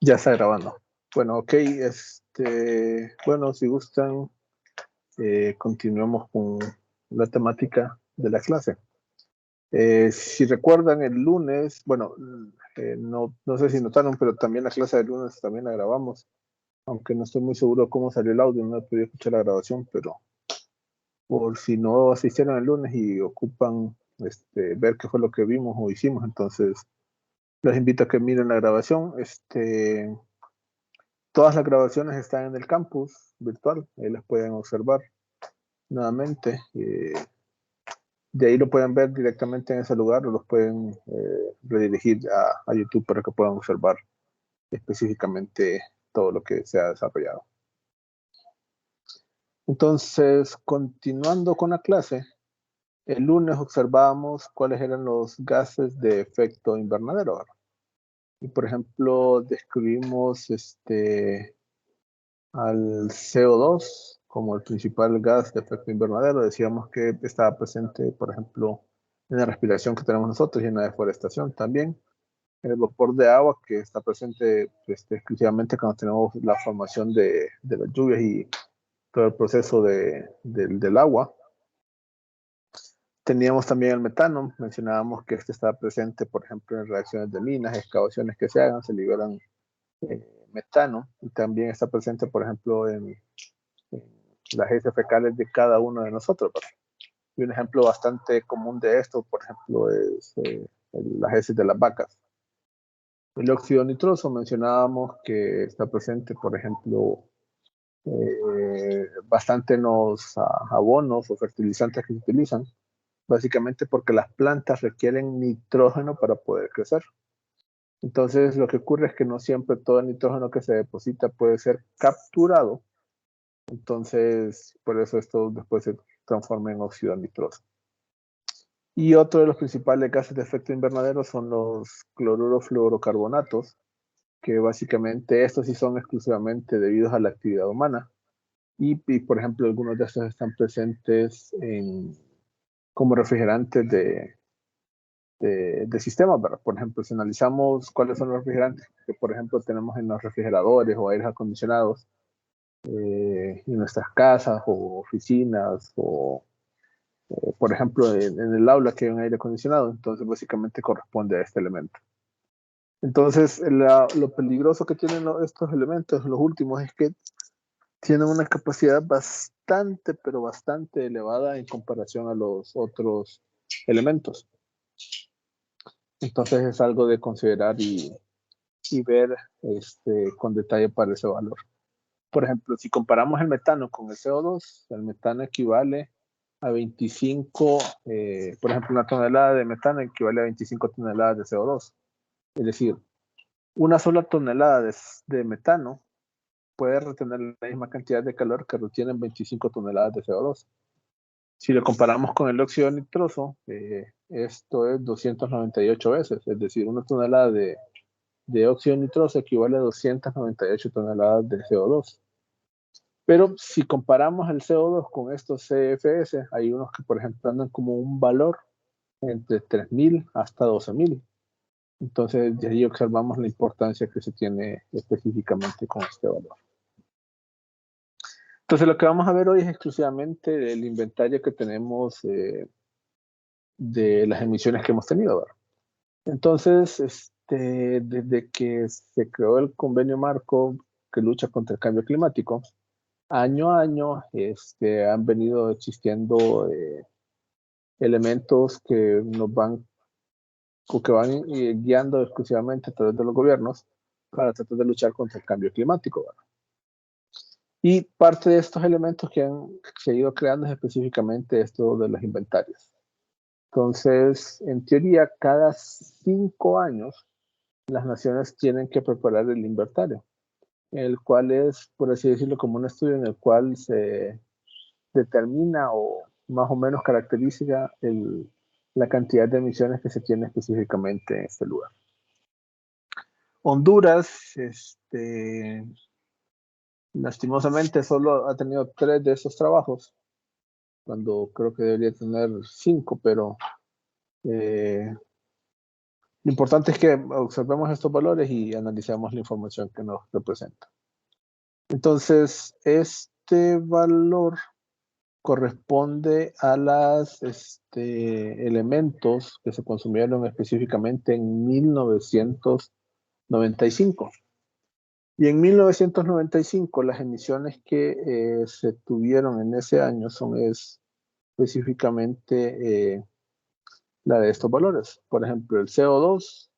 Ya está grabando. Bueno, ok, bueno, si gustan, continuemos con la temática de la clase. Si recuerdan, el lunes, bueno, no sé si notaron, pero también la clase del lunes también la grabamos, aunque no estoy muy seguro cómo salió el audio, no he podido escuchar la grabación, pero por si no asistieron el lunes y ocupan ver qué fue lo que vimos o hicimos, entonces los invito a que miren la grabación. Todas las grabaciones están en el campus virtual, ahí las pueden observar nuevamente. De ahí lo pueden ver directamente en ese lugar o los pueden redirigir a YouTube para que puedan observar específicamente todo lo que se ha desarrollado. Entonces, continuando con la clase, el lunes observábamos cuáles eran los gases de efecto invernadero. Y por ejemplo, describimos al CO2 como el principal gas de efecto invernadero. Decíamos que estaba presente, por ejemplo, en la respiración que tenemos nosotros y en la deforestación también. El vapor de agua que está presente exclusivamente cuando tenemos la formación de las lluvias y todo el proceso del agua. Teníamos también el metano, mencionábamos que está presente, por ejemplo, en reacciones de minas, excavaciones que se hagan, se liberan metano, y también está presente, por ejemplo, en las heces fecales de cada uno de nosotros, ¿verdad? Y un ejemplo bastante común de esto, por ejemplo, es las heces de las vacas. El óxido nitroso mencionábamos que está presente, por ejemplo, bastante en los abonos o fertilizantes que se utilizan, básicamente porque las plantas requieren nitrógeno para poder crecer. Entonces, lo que ocurre es que no siempre todo el nitrógeno que se deposita puede ser capturado. Entonces, por eso esto después se transforma en óxido nitroso. Y otro de los principales gases de efecto invernadero son los cloruro-fluorocarbonatos, que básicamente estos sí son exclusivamente debidos a la actividad humana. Y por ejemplo, algunos de estos están presentes como refrigerantes de sistemas, ¿verdad? Por ejemplo, si analizamos cuáles son los refrigerantes que, por ejemplo, tenemos en los refrigeradores o aires acondicionados, en nuestras casas o oficinas o por ejemplo, en el aula que hay un aire acondicionado, entonces básicamente corresponde a este elemento. Entonces, lo peligroso que tienen estos elementos, los últimos, es que tienen una capacidad bastante, pero bastante elevada en comparación a los otros elementos. Entonces es algo de considerar y ver con detalle para ese valor. Por ejemplo, si comparamos el metano con el CO2, el metano equivale a 25, por ejemplo, una tonelada de metano equivale a 25 toneladas de CO2. Es decir, una sola tonelada de metano puede retener la misma cantidad de calor que retienen 25 toneladas de CO2. Si lo comparamos con el óxido nitroso, esto es 298 veces, es decir, una tonelada de óxido nitroso equivale a 298 toneladas de CO2. Pero si comparamos el CO2 con estos CFS, hay unos que, por ejemplo, andan como un valor entre 3.000 hasta 12.000. Entonces, de ahí observamos la importancia que se tiene específicamente con este valor. Entonces, lo que vamos a ver hoy es exclusivamente el inventario que tenemos de las emisiones que hemos tenido, ¿verdad? Entonces, desde que se creó el convenio marco que lucha contra el cambio climático, año a año han venido existiendo elementos que nos van o que van guiando exclusivamente a través de los gobiernos para tratar de luchar contra el cambio climático, ¿verdad? Y parte de estos elementos que han seguido creando es específicamente esto de los inventarios. Entonces, en teoría, cada 5 años las naciones tienen que preparar el inventario, el cual es, por así decirlo, como un estudio en el cual se determina o más o menos caracteriza la cantidad de emisiones que se tiene específicamente en este lugar. Honduras, lastimosamente solo ha tenido 3 de esos trabajos, cuando creo que debería tener 5, pero Lo importante es que observemos estos valores y analicemos la información que nos representa. Entonces, este valor corresponde a los elementos que se consumieron específicamente en 1995. Y en 1995 las emisiones que se tuvieron en ese año son específicamente la de estos valores. Por ejemplo, el CO2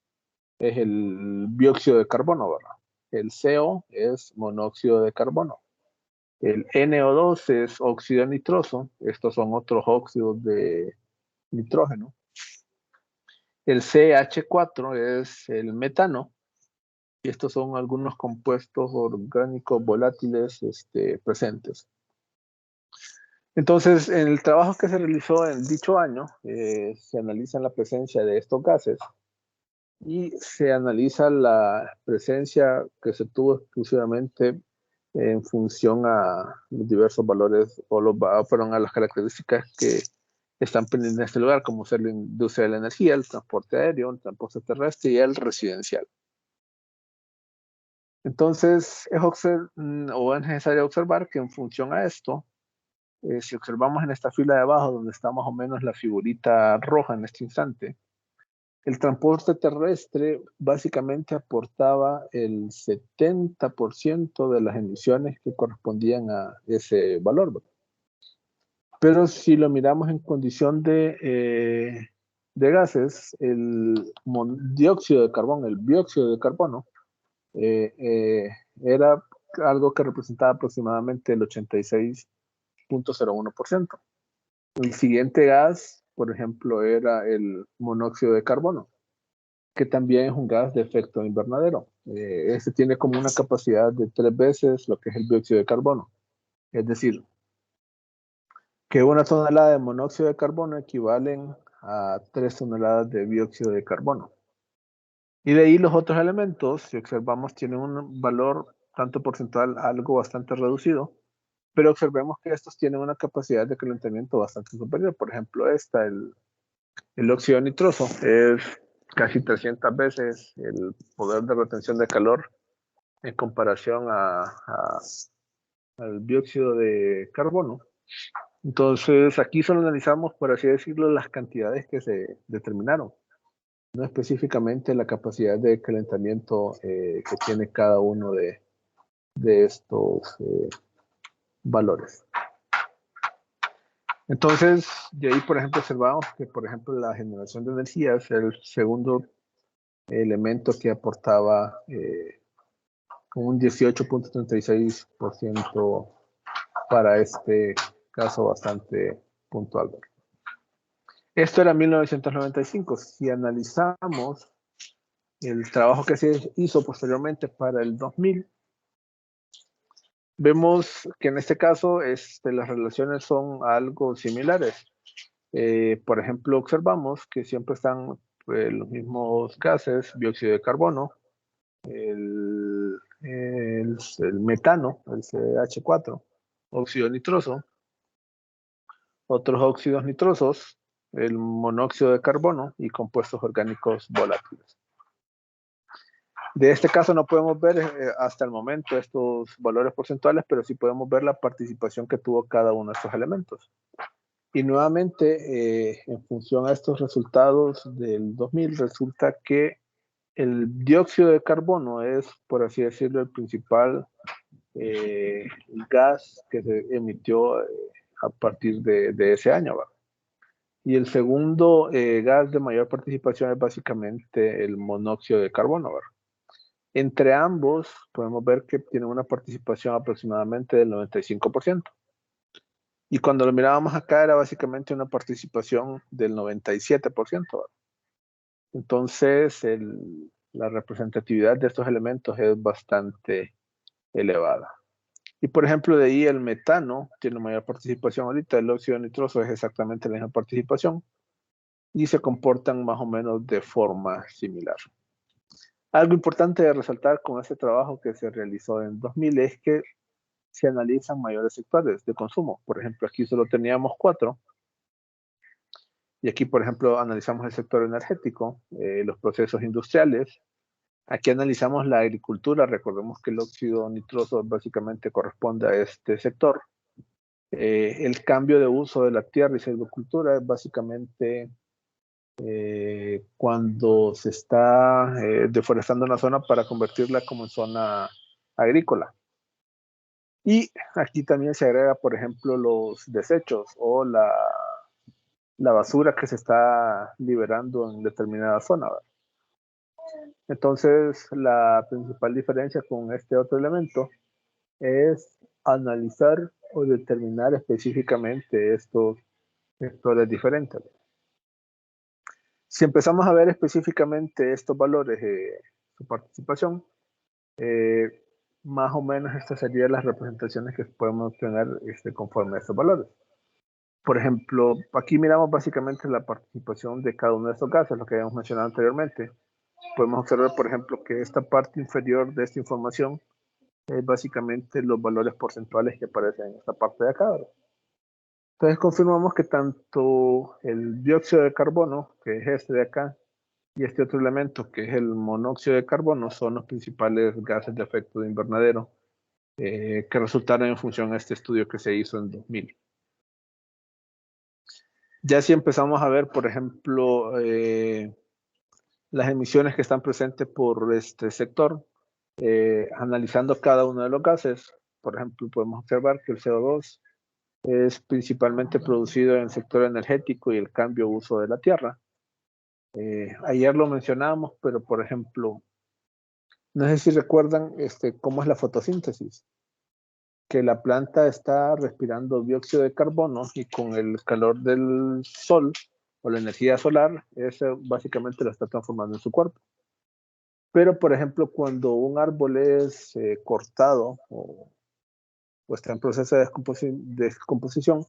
es el dióxido de carbono, ¿verdad? El CO es monóxido de carbono. El NO2 es óxido nitroso. Estos son otros óxidos de nitrógeno. El CH4 es el metano. Y estos son algunos compuestos orgánicos volátiles presentes. Entonces, en el trabajo que se realizó en dicho año, se analiza la presencia de estos gases y se analiza la presencia que se tuvo exclusivamente en función a los diversos valores fueron a las características que están pendientes en este lugar, como ser la industria de la energía, el transporte aéreo, el transporte terrestre y el residencial. Entonces, es necesario observar que en función a esto, si observamos en esta fila de abajo, donde está más o menos la figurita roja en este instante, el transporte terrestre básicamente aportaba el 70% de las emisiones que correspondían a ese valor. Pero si lo miramos en condición de gases, el dióxido de carbono, el dióxido de carbono, era algo que representaba aproximadamente el 86.01%. El siguiente gas, por ejemplo, era el monóxido de carbono, que también es un gas de efecto invernadero. Este tiene como una capacidad de 3 veces lo que es el dióxido de carbono. Es decir, que una tonelada de monóxido de carbono equivalen a 3 toneladas de dióxido de carbono. Y de ahí los otros elementos, si observamos, tienen un valor tanto porcentual algo bastante reducido, pero observemos que estos tienen una capacidad de calentamiento bastante superior. Por ejemplo, el óxido nitroso es casi 300 veces el poder de retención de calor en comparación al dióxido de carbono. Entonces, aquí solo analizamos, por así decirlo, las cantidades que se determinaron, no específicamente la capacidad de calentamiento que tiene cada uno de estos valores. Entonces, de ahí, por ejemplo, observamos que, por ejemplo, la generación de energía es el segundo elemento que aportaba con un 18.36% para este caso bastante puntual. Esto era 1995. Si analizamos el trabajo que se hizo posteriormente para el 2000, vemos que en este caso las relaciones son algo similares. Por ejemplo, observamos que siempre están los mismos gases, dióxido de carbono, el metano, el CH4, óxido nitroso, otros óxidos nitrosos, el monóxido de carbono y compuestos orgánicos volátiles. De este caso no podemos ver hasta el momento estos valores porcentuales, pero sí podemos ver la participación que tuvo cada uno de estos elementos. Y nuevamente, en función a estos resultados del 2000, resulta que el dióxido de carbono es, por así decirlo, el principal gas que se emitió a partir de ese año, ¿verdad? Y el segundo gas de mayor participación es básicamente el monóxido de carbono, ¿verdad? Entre ambos podemos ver que tienen una participación aproximadamente del 95%. Y cuando lo mirábamos acá era básicamente una participación del 97%, ¿verdad? Entonces la representatividad de estos elementos es bastante elevada. Y por ejemplo, de ahí el metano tiene mayor participación ahorita, el óxido nitroso es exactamente la misma participación y se comportan más o menos de forma similar. Algo importante de resaltar con este trabajo que se realizó en 2000 es que se analizan mayores sectores de consumo. Por ejemplo, aquí solo teníamos 4 Y aquí, por ejemplo, analizamos el sector energético, los procesos industriales. Aquí analizamos la agricultura. Recordemos que el óxido nitroso básicamente corresponde a este sector. El cambio de uso de la tierra y silvicultura es básicamente cuando se está deforestando una zona para convertirla como en zona agrícola. Y aquí también se agrega, por ejemplo, los desechos o la basura que se está liberando en determinada zona, ¿verdad? Entonces, la principal diferencia con este otro elemento es analizar o determinar específicamente estos sectores diferentes. Si empezamos a ver específicamente estos valores de su participación, más o menos estas serían las representaciones que podemos obtener conforme a estos valores. Por ejemplo, aquí miramos básicamente la participación de cada uno de estos gases, lo que habíamos mencionado anteriormente. Podemos observar, por ejemplo, que esta parte inferior de esta información es básicamente los valores porcentuales que aparecen en esta parte de acá, ¿verdad? Entonces confirmamos que tanto el dióxido de carbono, que es este de acá, y este otro elemento, que es el monóxido de carbono, son los principales gases de efecto de invernadero que resultaron en función a este estudio que se hizo en 2000. Ya si empezamos a ver, por ejemplo, las emisiones que están presentes por este sector, analizando cada uno de los gases, por ejemplo, podemos observar que el CO2 es principalmente producido en el sector energético y el cambio de uso de la tierra. Ayer lo mencionamos, pero por ejemplo, no sé si recuerdan cómo es la fotosíntesis, que la planta está respirando dióxido de carbono y con el calor del sol o la energía solar, eso básicamente lo está transformando en su cuerpo. Pero, por ejemplo, cuando un árbol es cortado o está en proceso de descomposición,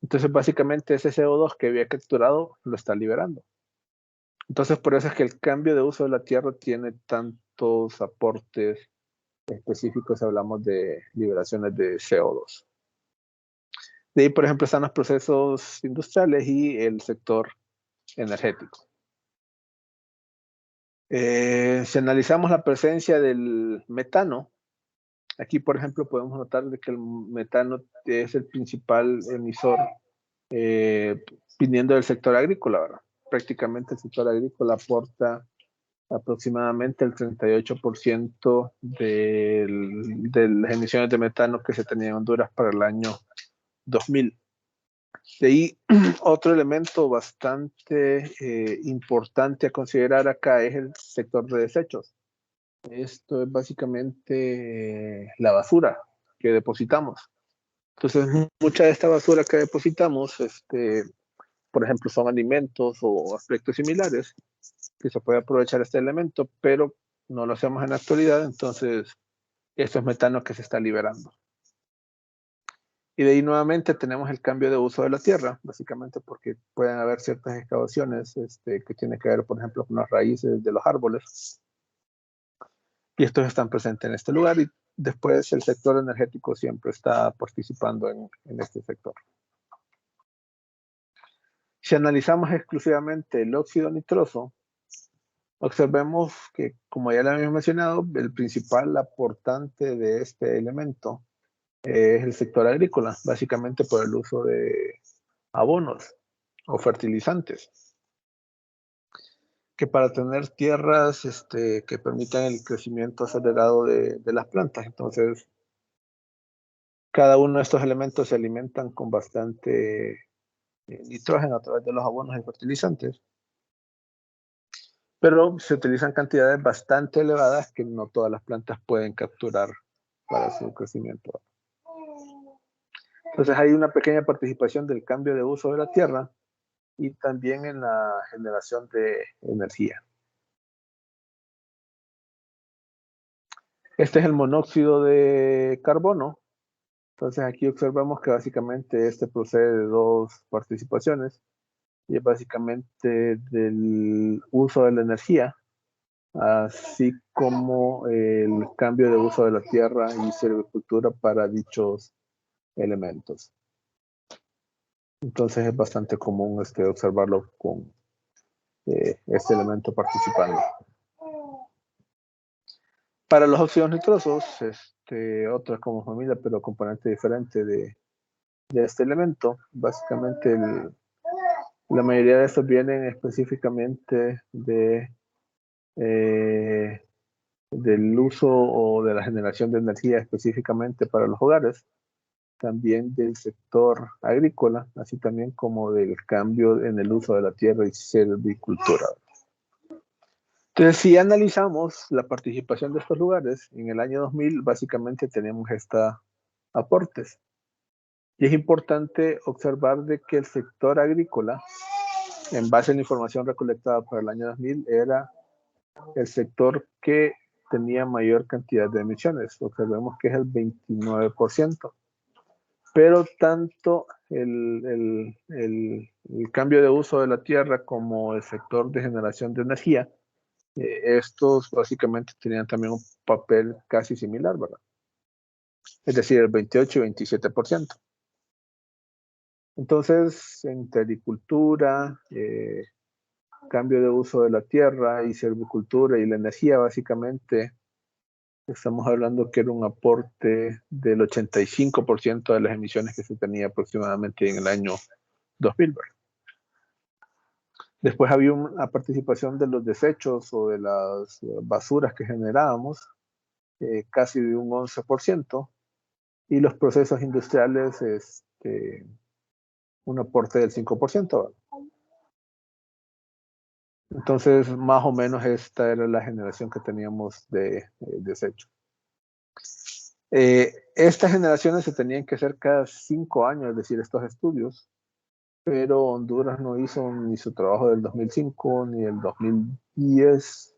entonces básicamente ese CO2 que había capturado lo está liberando. Entonces, por eso es que el cambio de uso de la tierra tiene tantos aportes específicos, hablamos de liberaciones de CO2. De ahí, por ejemplo, están los procesos industriales y el sector energético. Si analizamos la presencia del metano, aquí, por ejemplo, podemos notar de que el metano es el principal emisor viniendo del sector agrícola, ¿verdad? Prácticamente el sector agrícola aporta aproximadamente el 38% de las emisiones de metano que se tenían en Honduras para el año 2000. De ahí, otro elemento bastante importante a considerar acá es el sector de desechos. Esto es básicamente la basura que depositamos. Entonces, mucha de esta basura que depositamos, por ejemplo, son alimentos o aspectos similares que se puede aprovechar este elemento, pero no lo hacemos en la actualidad, entonces esto es metano que se está liberando. Y de ahí nuevamente tenemos el cambio de uso de la tierra, básicamente porque pueden haber ciertas excavaciones que tienen que ver, por ejemplo, con las raíces de los árboles. Y estos están presentes en este lugar y después el sector energético siempre está participando en este sector. Si analizamos exclusivamente el óxido nitroso, observemos que, como ya le habíamos mencionado, el principal aportante de este elemento es el sector agrícola, básicamente por el uso de abonos o fertilizantes, que para tener tierras que permitan el crecimiento acelerado de las plantas. Entonces, cada uno de estos elementos se alimentan con bastante nitrógeno a través de los abonos y fertilizantes, pero se utilizan cantidades bastante elevadas que no todas las plantas pueden capturar para su crecimiento. Entonces hay una pequeña participación del cambio de uso de la tierra y también en la generación de energía. Este es el monóxido de carbono. Entonces aquí observamos que básicamente este procede de dos participaciones y es básicamente del uso de la energía, así como el cambio de uso de la tierra y silvicultura para dichos elementos. Entonces es bastante común observarlo con este elemento participando. Para los óxidos nitrosos, otra como familia, pero componente diferente de este elemento, básicamente la mayoría de estos vienen específicamente eh, del uso o de la generación de energía específicamente para los hogares, también del sector agrícola, así también como del cambio en el uso de la tierra y silvicultura. Entonces, si analizamos la participación de estos lugares, en el año 2000 básicamente tenemos estos aportes. Y es importante observar de que el sector agrícola, en base a la información recolectada para el año 2000, era el sector que tenía mayor cantidad de emisiones. Observemos que es el 29%. Pero tanto el cambio de uso de la tierra como el sector de generación de energía, estos básicamente tenían también un papel casi similar, ¿verdad? Es decir, el 28 y 27%. Entonces, entre agricultura, cambio de uso de la tierra y silvicultura y la energía, básicamente, estamos hablando que era un aporte del 85% de las emisiones que se tenía aproximadamente en el año 2000, ¿verdad? Después había una participación de los desechos o de las basuras que generábamos, casi de un 11%, y los procesos industriales, un aporte del 5%, ¿verdad? Entonces, más o menos esta era la generación que teníamos de desecho. Estas generaciones se tenían que hacer cada 5 años, es decir, estos estudios, pero Honduras no hizo ni su trabajo del 2005, ni el 2010,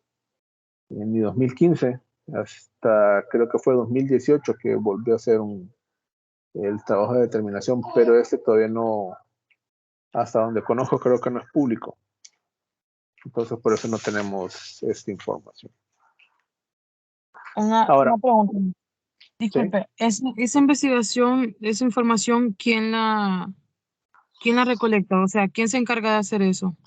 ni 2015, hasta creo que fue 2018 que volvió a hacer el trabajo de determinación, pero este todavía no, hasta donde conozco, creo que no es público. Entonces, por eso no tenemos esta información. Ahora, Una pregunta. ¿sí? Disculpe, esa investigación, esa información, quién la recolecta? O sea, ¿quién se encarga de hacer eso?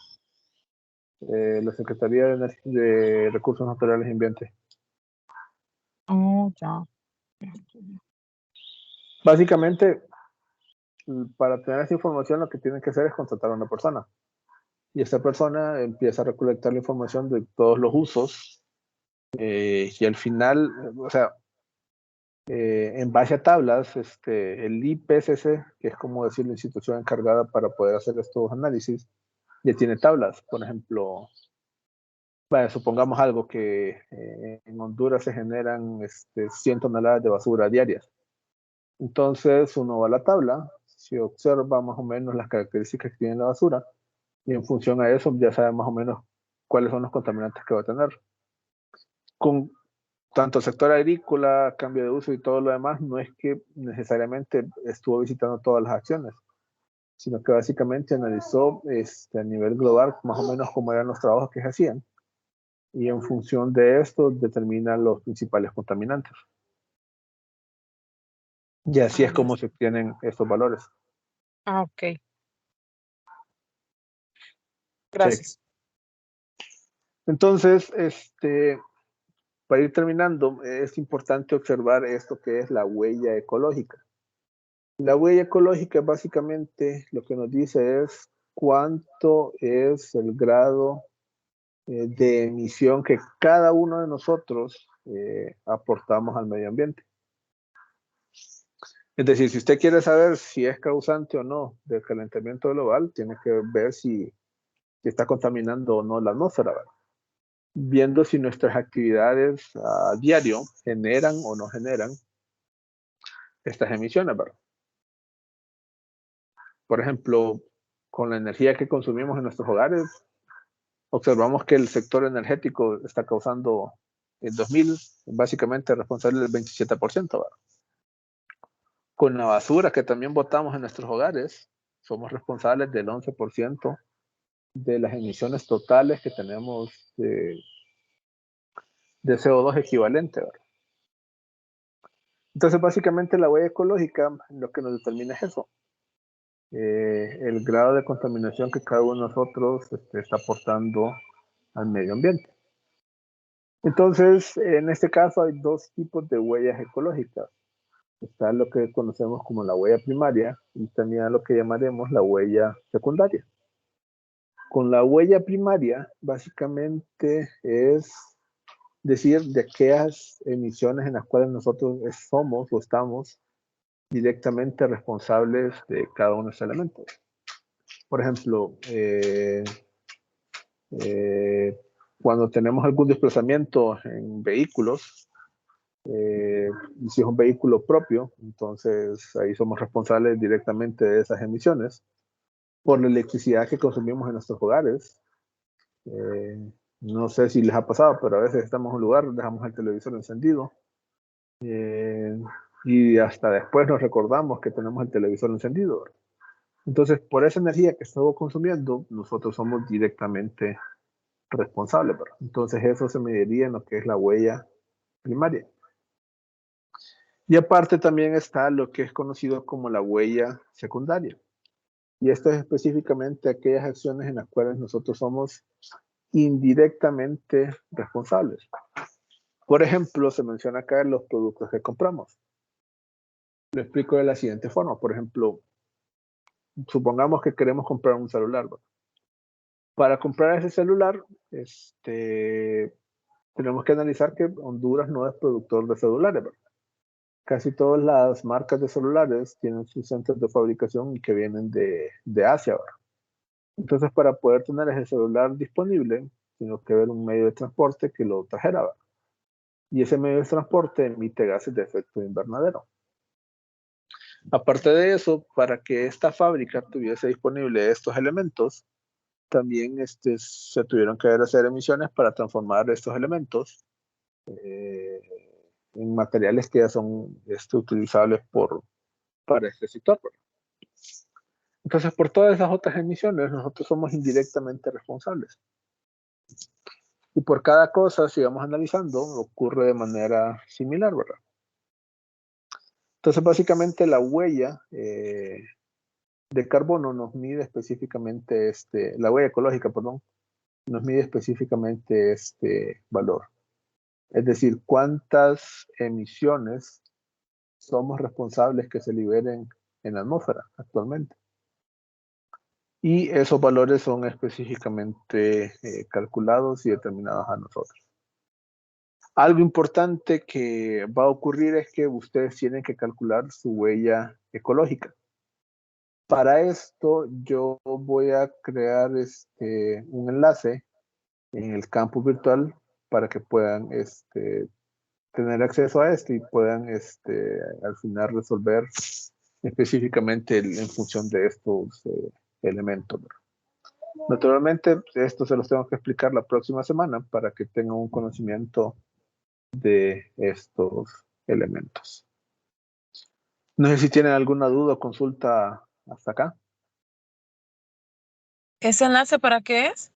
La Secretaría de Recursos Naturales y Ambiente. Oh, ya. Básicamente, para tener esa información, lo que tienen que hacer es contratar a una persona. Y esta persona empieza a recolectar la información de todos los usos. Y al final, o sea, en base a tablas, el IPCC, que es como decir la institución encargada para poder hacer estos análisis, ya tiene tablas. Por ejemplo, bueno, supongamos algo que en Honduras se generan 100 toneladas de basura diarias. Entonces uno va a la tabla, se observa más o menos las características que tiene la basura y en función a eso ya sabe más o menos cuáles son los contaminantes que va a tener. Con tanto sector agrícola, cambio de uso y todo lo demás, no es que necesariamente estuvo visitando todas las acciones, sino que básicamente analizó a nivel global más o menos cómo eran los trabajos que se hacían y en función de esto determina los principales contaminantes. Y así Ah, es ya. como se obtienen estos valores. Ah, ok. Sí. Gracias. Entonces, para ir terminando, es importante observar esto que es la huella ecológica. La huella ecológica básicamente lo que nos dice es cuánto es el grado de emisión que cada uno de nosotros aportamos al medio ambiente. Es decir, si usted quiere saber si es causante o no del calentamiento global, tiene que ver si está contaminando o no la atmósfera, ¿verdad? Viendo si nuestras actividades a diario generan o no generan estas emisiones, ¿verdad? Por ejemplo, con la energía que consumimos en nuestros hogares, observamos que el sector energético está causando en 2000 básicamente responsable del 27%, ¿verdad? Con la basura que también botamos en nuestros hogares, somos responsables del 11% de las emisiones totales que tenemos de CO2 equivalente, ¿verdad? Entonces, básicamente la huella ecológica lo que nos determina es eso. el grado de contaminación que cada uno de nosotros está aportando al medio ambiente. Entonces, en este caso hay dos tipos de huellas ecológicas. Está lo que conocemos como la huella primaria y también lo que llamaremos la huella secundaria. Con la huella primaria, básicamente es decir de aquellas emisiones en las cuales nosotros somos o estamos directamente responsables de cada uno de los elementos. Por ejemplo, cuando tenemos algún desplazamiento en vehículos, si es un vehículo propio, entonces ahí somos responsables directamente de esas emisiones. Por la electricidad que consumimos en nuestros hogares, no sé si les ha pasado, pero a veces estamos en un lugar, dejamos el televisor encendido y hasta después nos recordamos que tenemos el televisor encendido. Entonces, por esa energía que estamos consumiendo, nosotros somos directamente responsables. Entonces, eso se mediría en lo que es la huella primaria. Y aparte también está lo que es conocido como la huella secundaria. Y esto es específicamente aquellas acciones en las cuales nosotros somos indirectamente responsables. Por ejemplo, se menciona acá los productos que compramos. Lo explico de la siguiente forma. Por ejemplo, supongamos que queremos comprar un celular, ¿verdad? Para comprar ese celular, tenemos que analizar que Honduras no es productor de celulares, ¿verdad? Casi todas las marcas de celulares tienen sus centros de fabricación y que vienen de Asia, ¿verdad? Entonces, para poder tener ese celular disponible, tengo que ver un medio de transporte que lo trajera, ¿verdad? Y ese medio de transporte emite gases de efecto invernadero. Aparte de eso, para que esta fábrica tuviese disponible estos elementos, también se tuvieron que hacer emisiones para transformar estos elementos en materiales que ya son utilizables para este sector. Entonces, por todas esas otras emisiones, nosotros somos indirectamente responsables. Y por cada cosa, si vamos analizando, ocurre de manera similar, ¿verdad? Entonces, básicamente la huella de carbono nos mide específicamente la huella ecológica, perdón, nos mide específicamente este valor. Es decir, cuántas emisiones somos responsables que se liberen en la atmósfera actualmente. Y esos valores son específicamente calculados y determinados a nosotros. Algo importante que va a ocurrir es que ustedes tienen que calcular su huella ecológica. Para esto yo voy a crear un enlace en el campus virtual para que puedan tener acceso a esto y puedan al final resolver específicamente en función de estos elementos. Naturalmente, esto se los tengo que explicar la próxima semana para que tengan un conocimiento de estos elementos. No sé si tienen alguna duda o consulta hasta acá. ¿Ese enlace para qué es?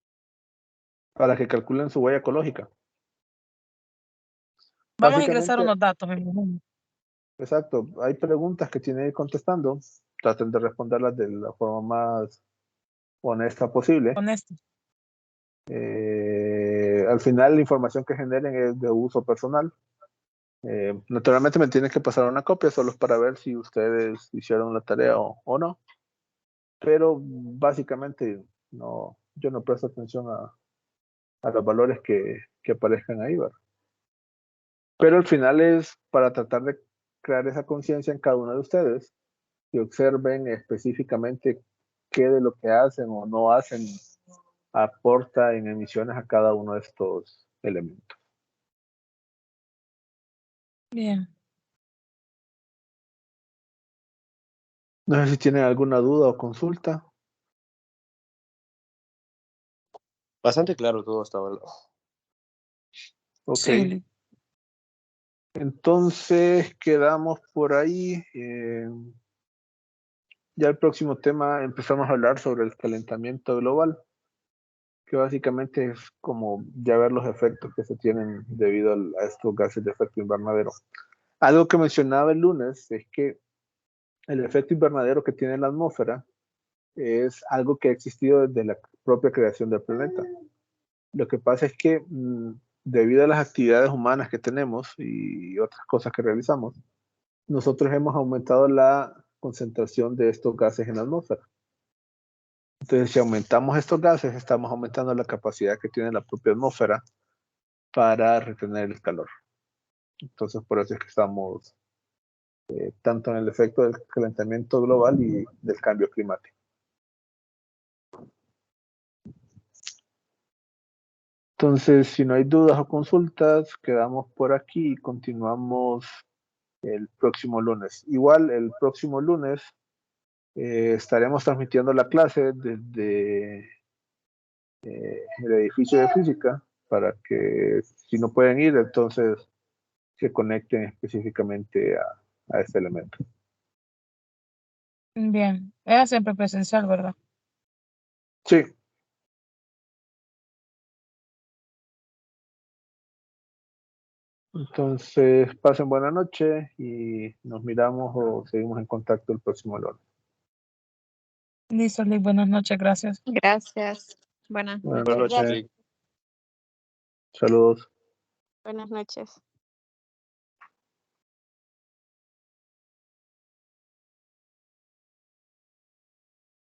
Para que calculen su huella ecológica. Vamos a ingresar Básicamente, unos datos, me imagino. exacto, hay preguntas que tienen que ir contestando. Traten de responderlas de la forma más honesta posible. Honesto. Al final, la información que generen es de uso personal. Naturalmente me tienen que pasar una copia solo para ver si ustedes hicieron la tarea o no. Pero básicamente no, yo no presto atención a los valores que aparezcan ahí, ¿verdad? Pero al final es para tratar de crear esa conciencia en cada uno de ustedes y observen específicamente qué de lo que hacen o no hacen aporta en emisiones a cada uno de estos elementos. Bien. No sé si tienen alguna duda o consulta. Bastante claro todo hasta ahora. Ok. Sí. Entonces quedamos por ahí. Ya el próximo tema empezamos a hablar sobre el calentamiento global, que básicamente es como ya ver los efectos que se tienen debido a estos gases de efecto invernadero. Algo que mencionaba el lunes es que el efecto invernadero que tiene la atmósfera es algo que ha existido desde la propia creación del planeta. Lo que pasa es que debido a las actividades humanas que tenemos y otras cosas que realizamos, nosotros hemos aumentado la concentración de estos gases en la atmósfera. Entonces, si aumentamos estos gases, estamos aumentando la capacidad que tiene la propia atmósfera para retener el calor. Entonces, por eso es que estamos tanto en el efecto del calentamiento global y del cambio climático. Entonces, si no hay dudas o consultas, quedamos por aquí y continuamos el próximo lunes. Igual, el próximo lunes estaremos transmitiendo la clase desde el edificio de física para que si no pueden ir, entonces se conecten específicamente a este elemento. Bien. Era siempre presencial, ¿verdad? Sí. Entonces, pasen buena noche y nos miramos o seguimos en contacto el próximo lunes. Listo, Liz. Buenas noches. Gracias. Gracias. Buenas Buenas Buenas noches. noches, noches. Rick. Saludos. Buenas noches.